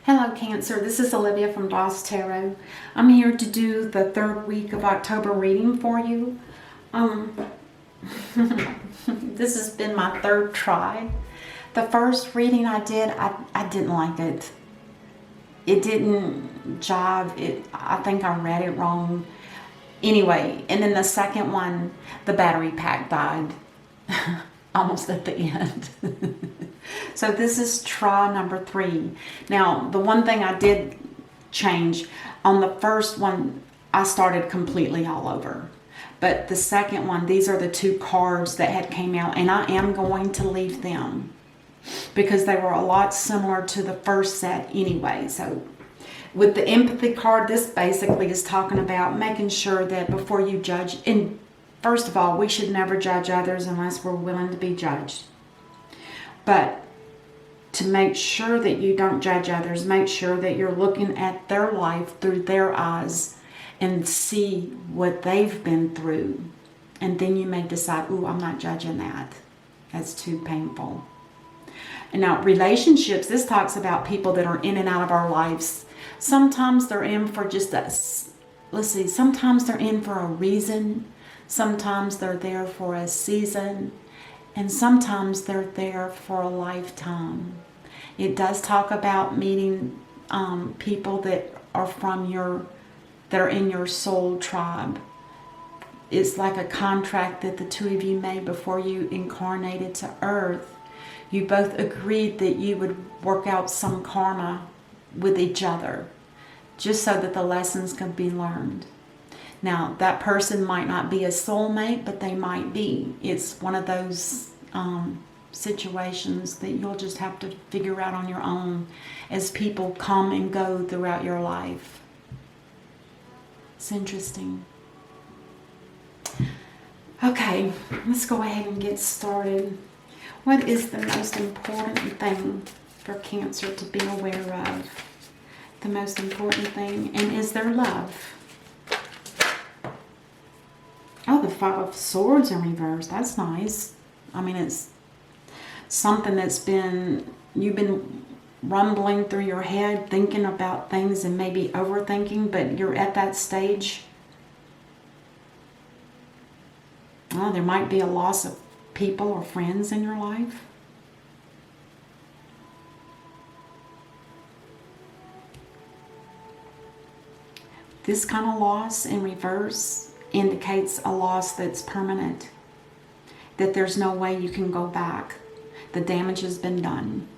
Hello Cancer, this is Olivia from Doss Tarot. I'm here to do the third week of October reading for you. This has been my third try. The first reading I did, I didn't like it. It didn't jive. I think I read it wrong. Anyway, and then the second one, the battery pack died almost at the end. So this is try number 3. Now, the one thing I did change, on the first one, I started completely all over. But the second one, these are the 2 cards that had came out, and I am going to leave them because they were a lot similar to the first set anyway. So with the empathy card, this basically is talking about making sure that before you judge, and first of all, we should never judge others unless we're willing to be judged. But to make sure that you don't judge others, make sure that you're looking at their life through their eyes and see what they've been through. And then you may decide, ooh, I'm not judging that. That's too painful. And now relationships, this talks about people that are in and out of our lives. Sometimes they're in for just us. Let's see, sometimes they're in for a reason. Sometimes they're there for a season. And sometimes they're there for a lifetime. It does talk about meeting people that are that are in your soul tribe. It's like a contract that the 2 of you made before you incarnated to Earth. You both agreed that you would work out some karma with each other, just so that the lessons could be learned. Now, that person might not be a soulmate, but they might be. It's one of those situations that you'll just have to figure out on your own as people come and go throughout your life. It's interesting. Okay, let's go ahead and get started. What is the most important thing for Cancer to be aware of? The most important thing, and is there love? Oh, the 5 of Swords in reverse. That's nice. I mean, it's something that's you've been rumbling through your head, thinking about things and maybe overthinking, but you're at that stage. Oh, there might be a loss of people or friends in your life. This kind of loss in reverse indicates a loss that's permanent, that there's no way you can go back. The damage has been done.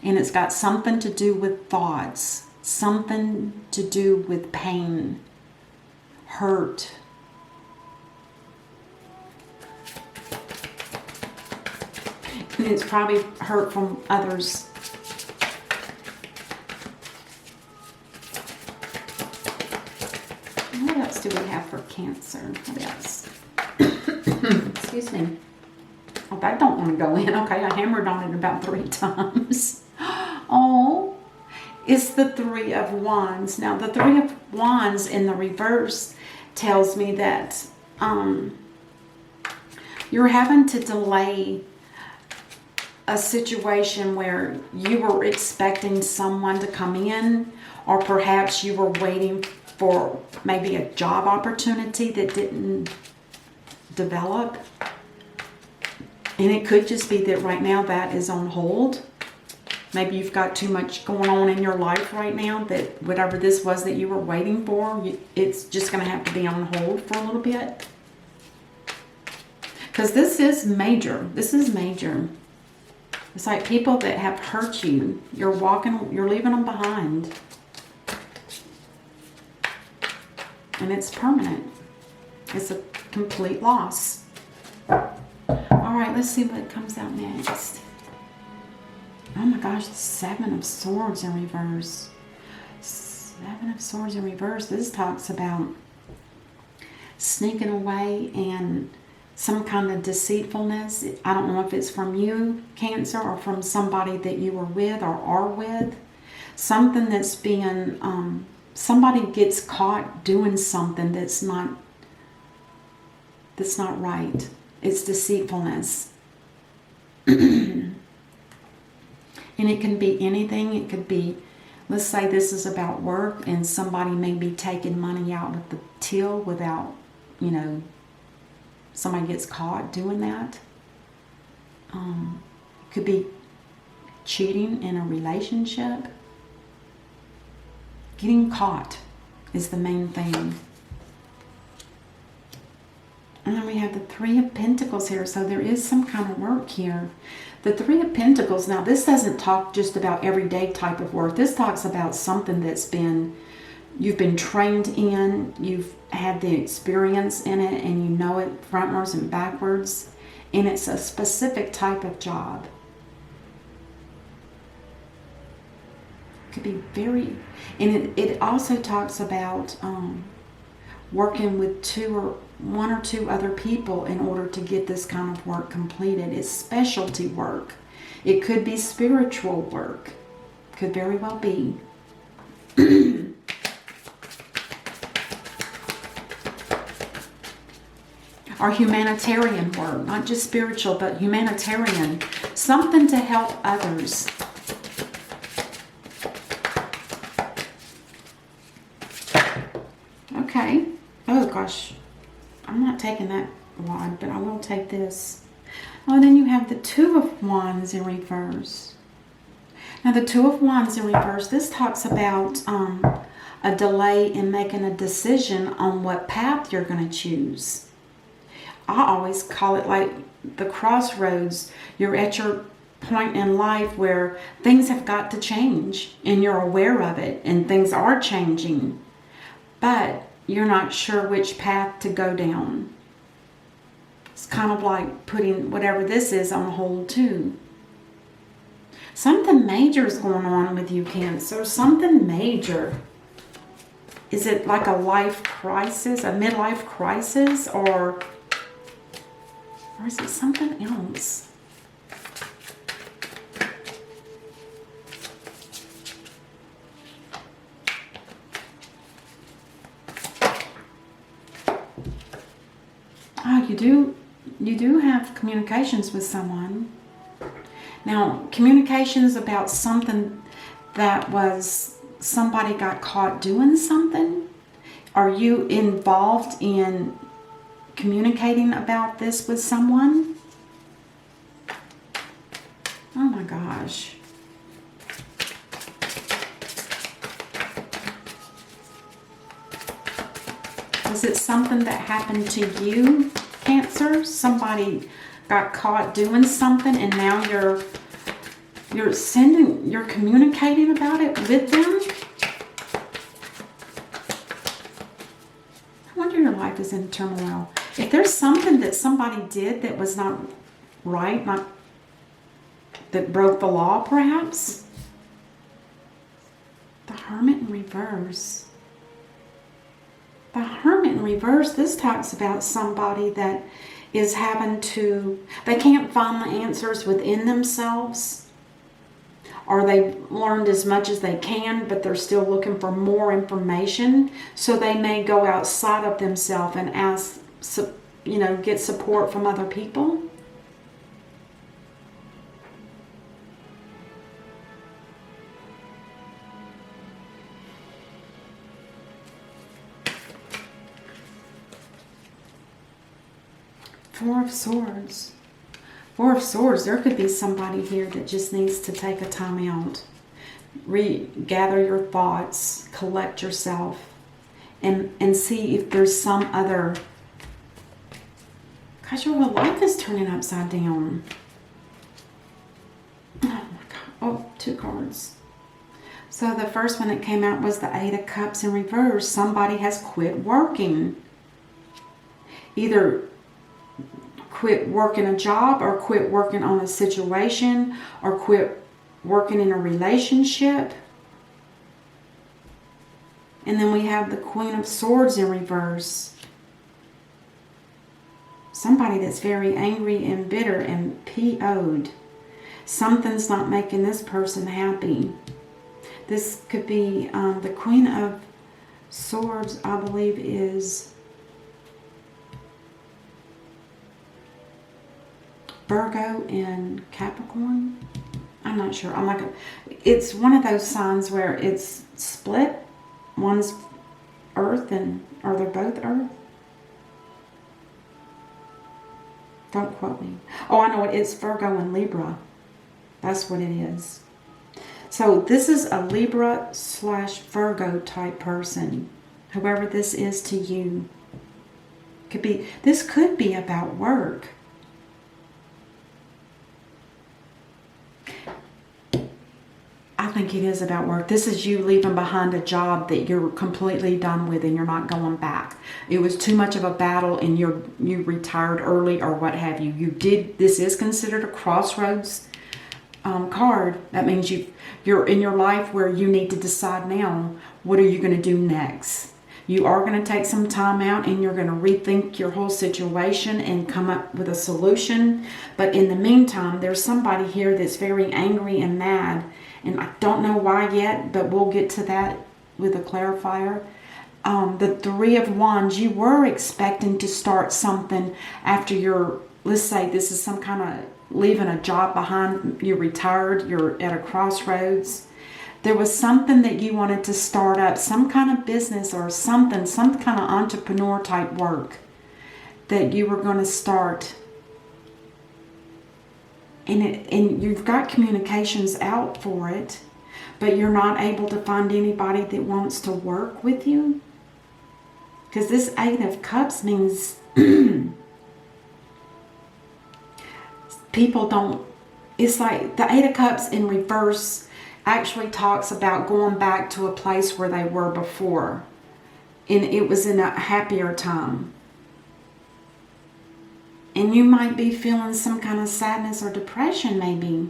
And it's got something to do with thoughts, something to do with pain, hurt. And it's probably hurt from others. What else do we have for Cancer? What else? Excuse me. Oh, that don't want to go in. Okay, I hammered on it about 3 times. Oh, it's the 3 of Wands. Now, the 3 of Wands in the reverse tells me that you're having to delay a situation where you were expecting someone to come in, or perhaps you were waiting for maybe a job opportunity that didn't develop. And it could just be that right now that is on hold. Maybe you've got too much going on in your life right now that whatever this was that you were waiting for, it's just going to have to be on hold for a little bit. Because this is major. This is major. It's like people that have hurt you. You're leaving them behind. And it's permanent. It's a complete loss. Alright, let's see what comes out next. Oh my gosh, the 7 of Swords in reverse. 7 of Swords in reverse. This talks about sneaking away and some kind of deceitfulness. I don't know if it's from you, Cancer, or from somebody that you were with or are with. Something that's being, somebody gets caught doing something that's not right. It's deceitfulness. And it can be anything. It could be, let's say this is about work and somebody may be taking money out of the till without, you know, somebody gets caught doing that. It could be cheating in a relationship. Getting caught is the main thing. And then we have the Three of Pentacles here. So there is some kind of work here. The Three of Pentacles, now this doesn't talk just about everyday type of work. This talks about something that's you've been trained in, you've had the experience in it, and you know it frontwards and backwards. And it's a specific type of job. Could be very, and it also talks about working with one or two other people in order to get this kind of work completed. It's specialty work. It could be spiritual work. Could very well be. Or humanitarian work, not just spiritual, but humanitarian. Something to help others. Okay. Oh gosh. I'm not taking that wand, but I will take this. Oh, then you have the Two of Wands in reverse. Now the Two of Wands in reverse, this talks about a delay in making a decision on what path you're going to choose. I always call it like the crossroads. You're at your point in life where things have got to change and you're aware of it and things are changing, but you're not sure which path to go down. It's kind of like putting whatever this is on hold too. Something major is going on with you, Cancer. Something major. Is it like a life crisis, a midlife crisis, or is it something else? Oh, you do have communications with someone. Now, communications about something that was, somebody got caught doing something. Are you involved in communicating about this with someone? Oh my gosh. Was it something that happened to you, Cancer? Somebody got caught doing something and now you're communicating about it with them? I wonder your life is in turmoil. If there's something that somebody did that was not right, that broke the law perhaps. The Hermit in reverse. The Hermit in reverse, this talks about somebody that is having to, they can't find the answers within themselves, or they've learned as much as they can, but they're still looking for more information. So they may go outside of themselves and ask, get support from other people. Four of Swords. Four of Swords, there could be somebody here that just needs to take a time out. Gather your thoughts, collect yourself, and see if there's some other... Gosh, your whole life is turning upside down. Oh my God. Oh, two cards. So the first one that came out was the Eight of Cups in reverse. Somebody has quit working. Either quit working a job, or quit working on a situation, or quit working in a relationship. And then we have the Queen of Swords in reverse. Somebody that's very angry and bitter and PO'd. Something's not making this person happy. This could be the Queen of Swords, I believe, is Virgo and Capricorn. I'm not sure. It's one of those signs where it's split. One's earth and, or they're both earth. Don't quote me. Oh, I know it. It's Virgo and Libra. That's what it is. So this is a Libra / Virgo type person. Whoever this is to you. This could be about work. I think it is about work. This is you leaving behind a job that you're completely done with and you're not going back. It was too much of a battle and you retired early or what have you. This is considered a crossroads card. That means you're in your life where you need to decide now, what are you going to do next? You are going to take some time out and you're going to rethink your whole situation and come up with a solution. But in the meantime, there's somebody here that's very angry and mad. And I don't know why yet, but we'll get to that with a clarifier. The Three of Wands, you were expecting to start something after let's say this is some kind of leaving a job behind. You're retired, you're at a crossroads. There was something that you wanted to start up, some kind of business or something, some kind of entrepreneur type work that you were going to start. And you've got communications out for it, but you're not able to find anybody that wants to work with you. Because this Eight of Cups means people don't, it's like the Eight of Cups in reverse actually talks about going back to a place where they were before. And it was in a happier time. And you might be feeling some kind of sadness or depression maybe.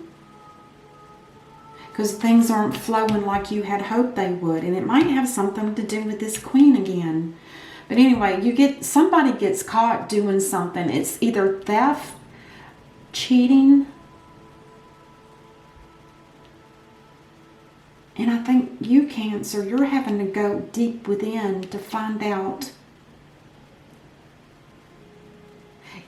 Because things aren't flowing like you had hoped they would. And it might have something to do with this Queen again. But anyway, somebody gets caught doing something. It's either theft, cheating. And I think you, Cancer, you're having to go deep within to find out.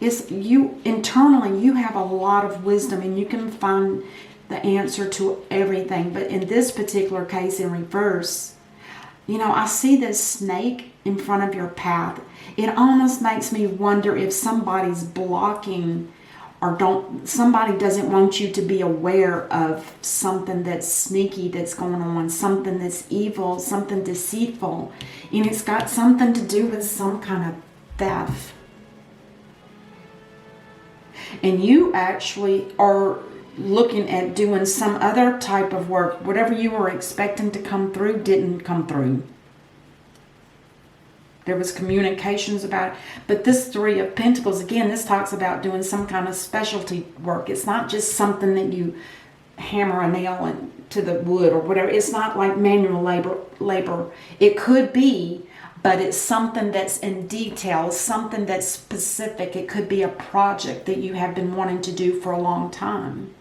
Internally, you have a lot of wisdom and you can find the answer to everything. But in this particular case, in reverse, I see this snake in front of your path. It almost makes me wonder if somebody's blocking somebody doesn't want you to be aware of something that's sneaky that's going on, something that's evil, something deceitful. And it's got something to do with some kind of theft. And you actually are looking at doing some other type of work. Whatever you were expecting to come through didn't come through. There was communications about it. But this Three of Pentacles, again, this talks about doing some kind of specialty work. It's not just something that you hammer a nail into the wood or whatever. It's not like manual labor. It could be, but it's something that's in detail, something that's specific. It could be a project that you have been wanting to do for a long time.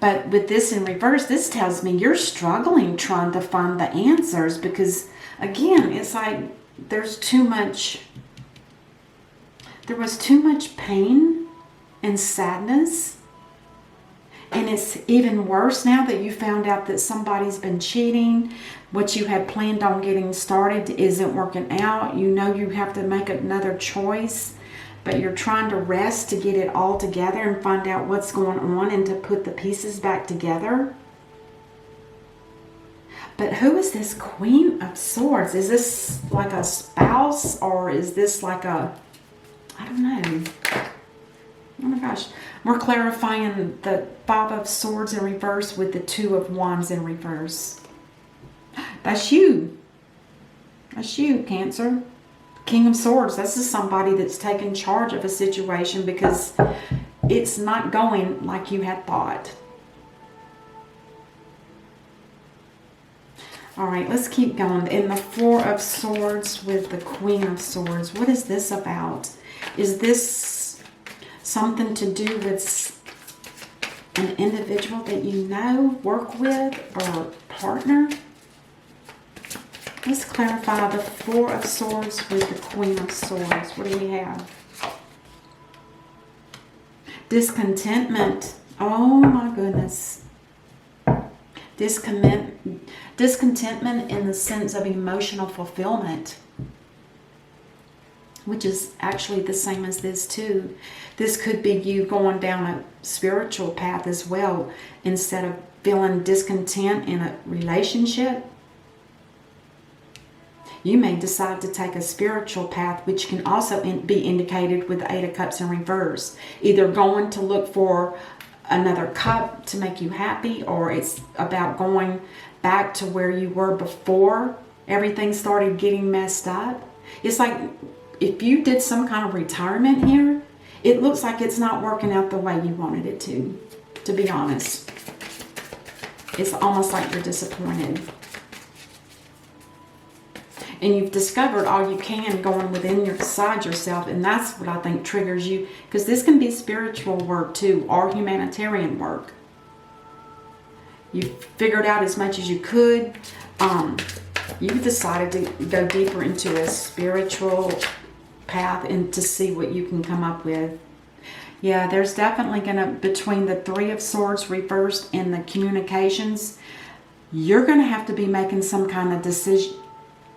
But with this in reverse, this tells me you're struggling trying to find the answers because, again, it's like there was too much pain and sadness. And it's even worse now that you found out that somebody's been cheating. What you had planned on getting started isn't working out. You know you have to make another choice, but you're trying to rest to get it all together and find out what's going on and to put the pieces back together. But who is this Queen of Swords? Is this like a spouse or is this like I don't know. Oh my gosh. We're clarifying the Five of Swords in reverse with the Two of Wands in reverse. That's you. That's you, Cancer. King of Swords. This is somebody that's taking charge of a situation because it's not going like you had thought. All right, let's keep going. In the Four of Swords with the Queen of Swords, what is this about? Is this something to do with an individual that you know, work with, or partner? Let's clarify the Four of Swords with the Queen of Swords. What do we have? Discontentment Oh my goodness. Discontentment in the sense of emotional fulfillment, which is actually the same as this too. This could be you going down a spiritual path as well. Instead of feeling discontent in a relationship, you may decide to take a spiritual path, which can also be indicated with the Eight of Cups in reverse. Either going to look for another cup to make you happy, or it's about going back to where you were before everything started getting messed up. It's like if you did some kind of retirement here, it looks like it's not working out the way you wanted it to be honest. It's almost like you're disappointed. And you've discovered all you can going within yourself, and that's what I think triggers you, because this can be spiritual work too, or humanitarian work. You figured out as much as you could. You've decided to go deeper into a spiritual path and to see what you can come up with. Yeah, there's definitely gonna, between the Three of Swords reversed and the communications, you're gonna have to be making some kind of decision.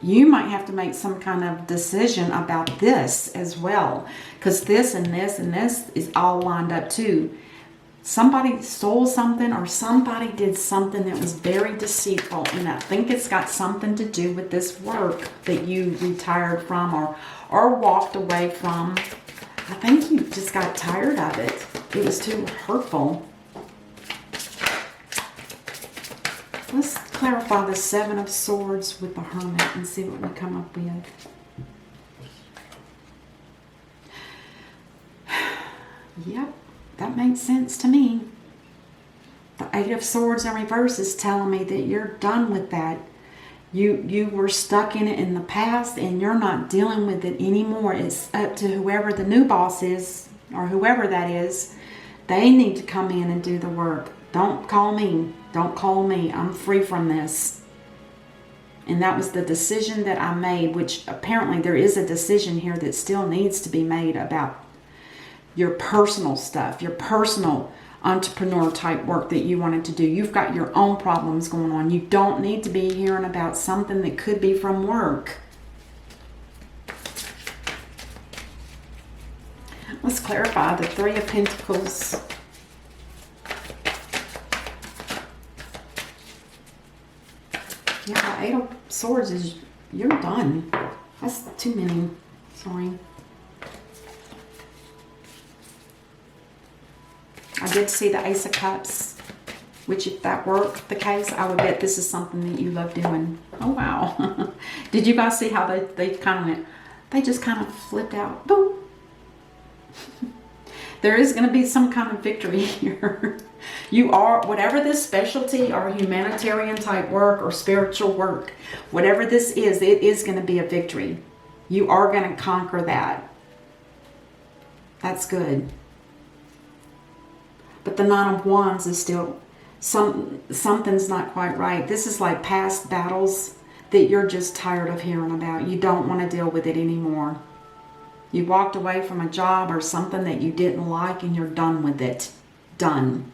You might have to make some kind of decision about this as well, because this and this and this is all lined up too. Somebody stole something, or somebody did something that was very deceitful, and I think it's got something to do with this work that you retired from or walked away from. I think you just got tired of it. It was too hurtful. Let's clarify the Seven of Swords with the Hermit and see what we come up with. Yep, that makes sense to me. The Eight of Swords in reverse is telling me that you're done with that. You were stuck in it in the past, and you're not dealing with it anymore. It's up to whoever the new boss is, or whoever that is. They need to come in and do the work. Don't call me. Don't call me. I'm free from this. And that was the decision that I made, which apparently there is a decision here that still needs to be made about your personal stuff, your personal entrepreneur type work that you wanted to do. You've got your own problems going on. You don't need to be hearing about something that could be from work. Let's clarify the Three of Pentacles. Yeah, the Eight of Swords is, you're done. That's too many. Sorry. I did see the Ace of Cups, which if that were the case, I would bet this is something that you love doing. Oh, wow. Did you guys see how they kind of went, they just kind of flipped out. Boom. There is going to be some kind of victory here. You are, whatever this specialty or humanitarian type work or spiritual work, whatever this is, it is going to be a victory. You are going to conquer that. That's good. But the Nine of Wands is still, something's not quite right. This is like past battles that you're just tired of hearing about. You don't want to deal with it anymore. You walked away from a job or something that you didn't like, and you're done with it. Done.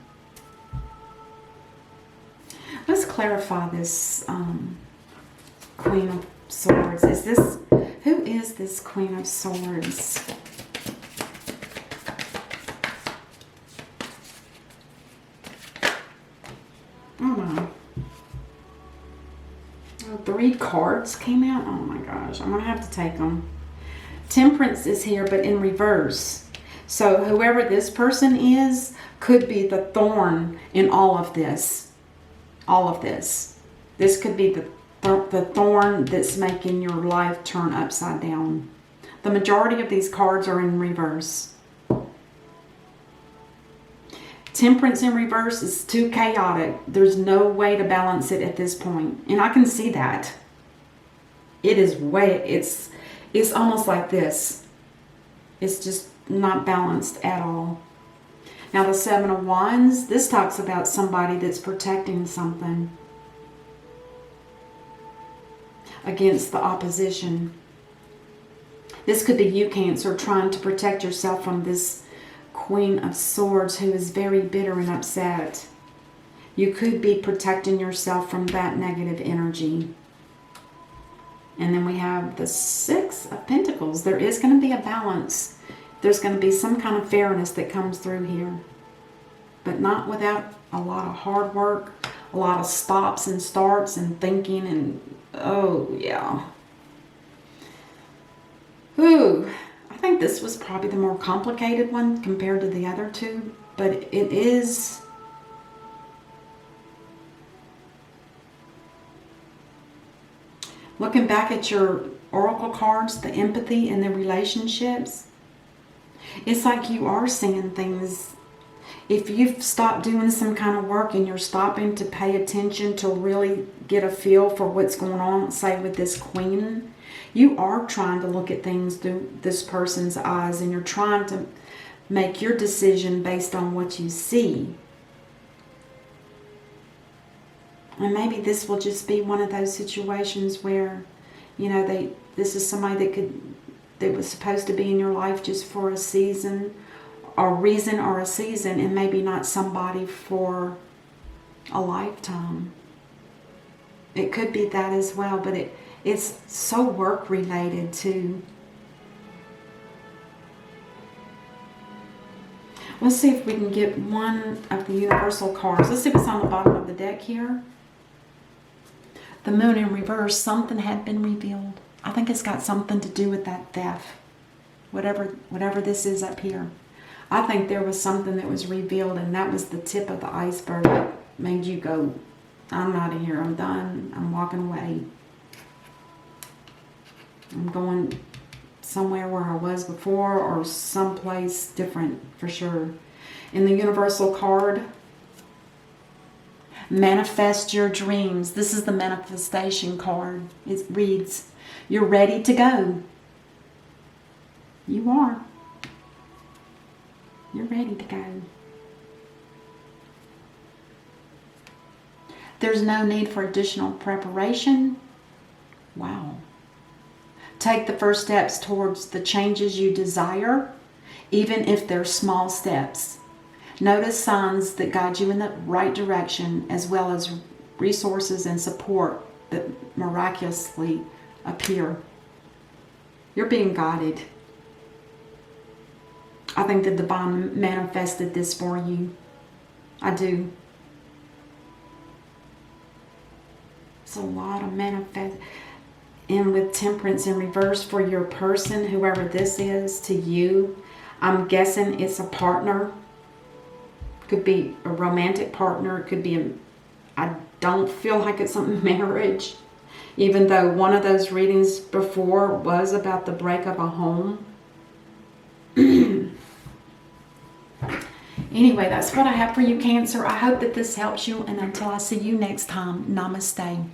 Let's clarify this Queen of Swords. Who is this Queen of Swords? Oh no. Oh, 3 cards came out. Oh my gosh, I'm going to have to take them. Temperance is here, but in reverse. So whoever this person is could be the thorn in all of this. All of this. This could be the thorn that's making your life turn upside down. The majority of these cards are in reverse. Temperance in reverse is too chaotic. There's no way to balance it at this point. And I can see that. It is it's almost like this. It's just not balanced at all. Now the Seven of Wands, this talks about somebody that's protecting something against the opposition. This could be you, Cancer, trying to protect yourself from this Queen of Swords, who is very bitter and upset. You could be protecting yourself from that negative energy. And then we have the Six of Pentacles. There is going to be a balance. There's going to be some kind of fairness that comes through here. But not without a lot of hard work, a lot of stops and starts and thinking and, oh yeah. Ooh, I think this was probably the more complicated one compared to the other two. But it is... Looking back at your oracle cards, the empathy and the relationships, it's like you are seeing things. If you've stopped doing some kind of work and you're stopping to pay attention to really get a feel for what's going on, say with this Queen, you are trying to look at things through this person's eyes and you're trying to make your decision based on what you see. And maybe this will just be one of those situations where, you know, this is somebody that was supposed to be in your life just for a season, or reason or a season, and maybe not somebody for a lifetime. It could be that as well, but it's so work related too. Let's see if we can get one of the universal cards. Let's see what's on the bottom of the deck here. The Moon in reverse, something had been revealed. I think it's got something to do with that theft. Whatever this is up here. I think there was something that was revealed, and that was the tip of the iceberg that made you go, I'm out of here, I'm done, I'm walking away. I'm going somewhere where I was before, or someplace different for sure. In the universal card, manifest your dreams. This is the manifestation card. It reads, you're ready to go. You are. You're ready to go. There's no need for additional preparation. Wow. Take the first steps towards the changes you desire, even if they're small steps. Notice signs that guide you in the right direction, as well as resources and support that miraculously appear. You're being guided. I think the divine manifested this for you. I do. It's a lot of manifest. And with Temperance in reverse for your person, whoever this is to you, I'm guessing it's a partner. Could be a romantic partner. It could be I don't feel like it's a marriage. Even though one of those readings before was about the break of a home. Anyway, that's what I have for you, Cancer. I hope that this helps you. And until I see you next time, namaste.